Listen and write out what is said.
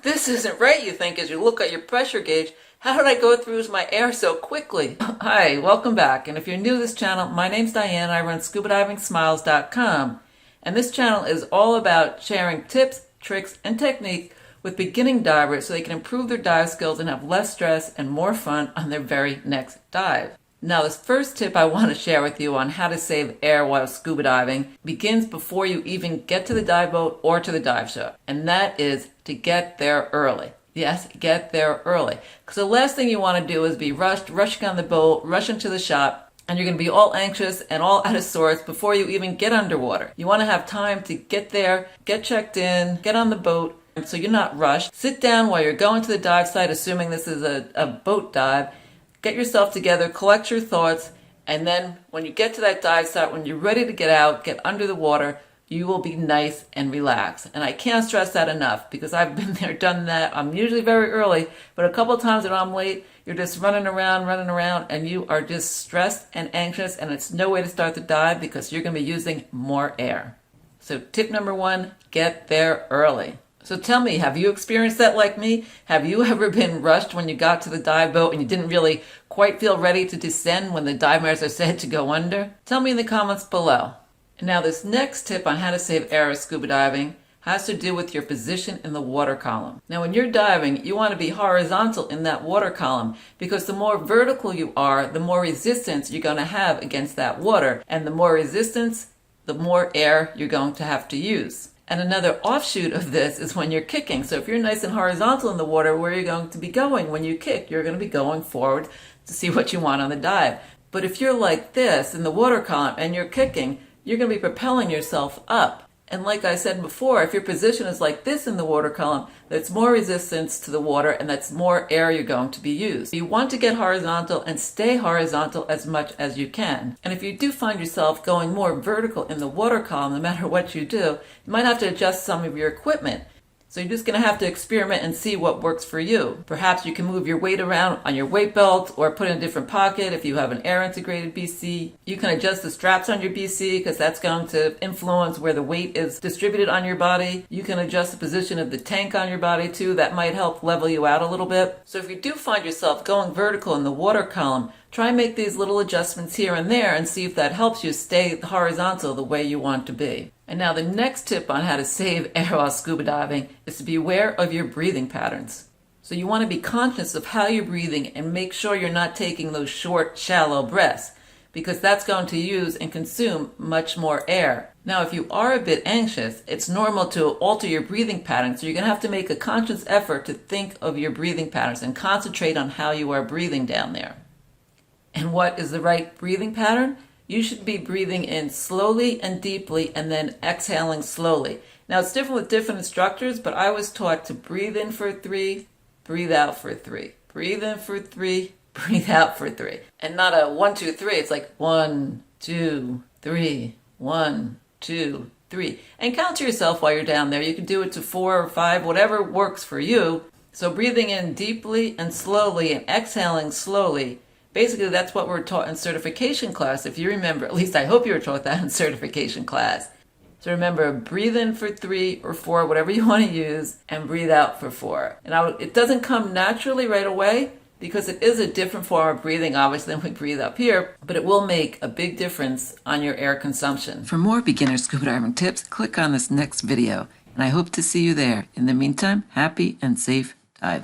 This isn't right, you think, as you look at your pressure gauge. How did I go through my air so quickly? Hi, welcome back. And if you're new to this channel, my name's Diane. I run ScubaDivingSmiles.com. And this channel is all about sharing tips, tricks, and techniques with beginning divers so they can improve their dive skills and have less stress and more fun on their very next dive. Now, this first tip I want to share with you on how to save air while scuba diving begins before you even get to the dive boat or to the dive shop. And that is to get there early. Yes, get there early. Because the last thing you want to do is be rushing on the boat, rushing to the shop, and you're going to be all anxious and all out of sorts before you even get underwater. You want to have time to get there, get checked in, get on the boat, so you're not rushed. Sit down while you're going to the dive site, assuming this is a boat dive. Get yourself together, collect your thoughts, and then when you get to that dive site, when you're ready to get out, get under the water, you will be nice and relaxed. And I can't stress that enough because I've been there, done that. I'm usually very early, but a couple of times when I'm late, you're just running around, and you are just stressed and anxious, and it's no way to start the dive because you're going to be using more air. So tip number 1, get there early. So tell me, have you experienced that like me? Have you ever been rushed when you got to the dive boat and you didn't really quite feel ready to descend when the dive mares are said to go under? Tell me in the comments below. And now this next tip on how to save air with scuba diving has to do with your position in the water column. Now when you're diving, you want to be horizontal in that water column because the more vertical you are, the more resistance you're going to have against that water. And the more resistance, the more air you're going to have to use. And another offshoot of this is when you're kicking. So if you're nice and horizontal in the water, where are you going to be going when you kick? You're going to be going forward to see what you want on the dive. But if you're like this in the water column and you're kicking, you're going to be propelling yourself up. And like I said before, if your position is like this in the water column, that's more resistance to the water and that's more air you're going to be used. You want to get horizontal and stay horizontal as much as you can. And if you do find yourself going more vertical in the water column, no matter what you do, you might have to adjust some of your equipment. So you're just going to have to experiment and see what works for you. Perhaps you can move your weight around on your weight belt or put in a different pocket if you have an air integrated BC. You can adjust the straps on your BC because that's going to influence where the weight is distributed on your body. You can adjust the position of the tank on your body too. That might help level you out a little bit. So if you do find yourself going vertical in the water column, try and make these little adjustments here and there and see if that helps you stay horizontal the way you want to be. And now the next tip on how to save air while scuba diving is to be aware of your breathing patterns. So you want to be conscious of how you're breathing and make sure you're not taking those short, shallow breaths because that's going to use and consume much more air. Now, if you are a bit anxious, it's normal to alter your breathing patterns. So you're going to have to make a conscious effort to think of your breathing patterns and concentrate on how you are breathing down there. And what is the right breathing pattern? You should be breathing in slowly and deeply and then exhaling slowly. Now it's different with different instructors, but I was taught to breathe in for 3, breathe out for 3. Breathe in for 3, breathe out for 3. And not a 1, 2, 3. It's like 1, 2, 3, 1, 2, 3. And count to yourself while you're down there. You can do it to 4 or 5, whatever works for you. So breathing in deeply and slowly and exhaling slowly. Basically, that's what we're taught in certification class. If you remember, at least I hope you were taught that in certification class. So remember, breathe in for 3 or 4, whatever you want to use, and breathe out for 4. And it doesn't come naturally right away because it is a different form of breathing, obviously, than we breathe up here, but it will make a big difference on your air consumption. For more beginner scuba diving tips, click on this next video, and I hope to see you there. In the meantime, happy and safe diving.